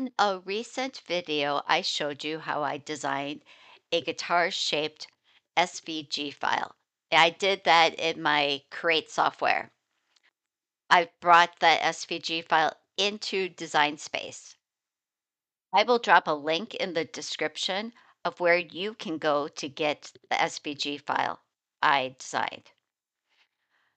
In a recent video, I showed you how I designed a guitar-shaped SVG file. I did that in my Create software. I brought that SVG file into Design Space. I will drop a link in the description of where you can go to get the SVG file I designed.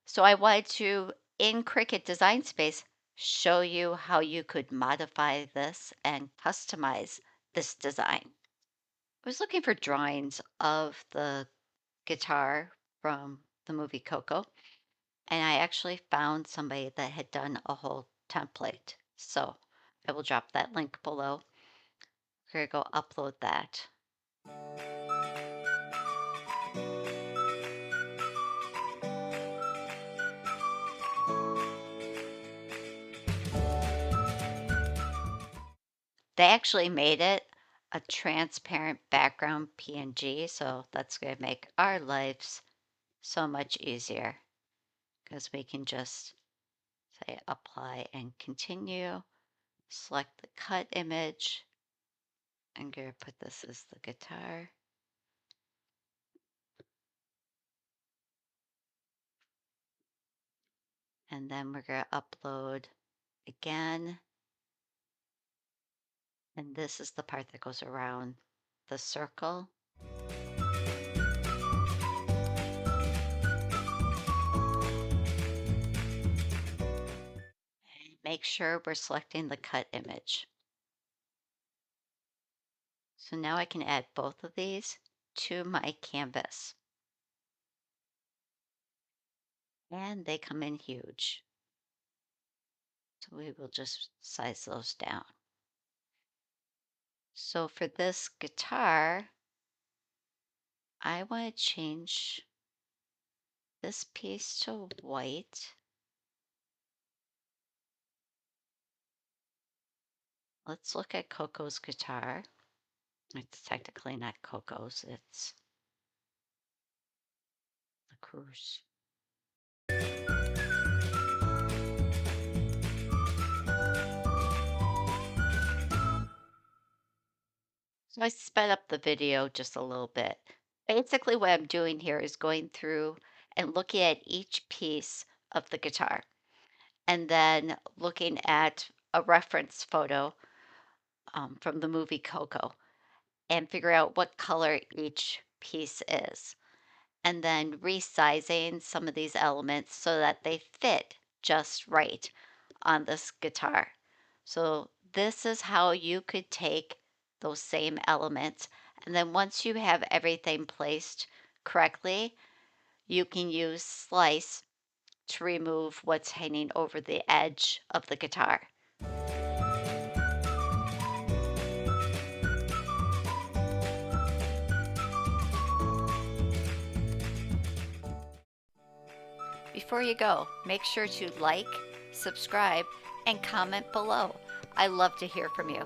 So I wanted to, in Cricut Design Space, show you how you could modify this and customize this design. I was looking for drawings of the guitar from the movie Coco, and I actually found somebody that had done a whole template. So I will drop that link below. We're going to go upload that. They actually made it a transparent background PNG, so that's going to make our lives so much easier because we can just say apply and continue, select the cut image. I'm going to put this as the guitar. And then we're going to upload again. And this is the part that goes around the circle. Make sure we're selecting the cut image. So now I can add both of these to my canvas. And they come in huge. So we will just size those down. So for this guitar, I want to change this piece to white. Let's look at Coco's guitar. It's technically not Coco's, it's the Cruise. So I sped up the video just a little bit. Basically, what I'm doing here is going through and looking at each piece of the guitar and then looking at a reference photo from the movie Coco and figure out what color each piece is. And then resizing some of these elements so that they fit just right on this guitar. So this is how you could take those same elements, and then once you have everything placed correctly, you can use slice to remove what's hanging over the edge of the guitar. Before you go, make sure to like, subscribe, and comment below. I love to hear from you.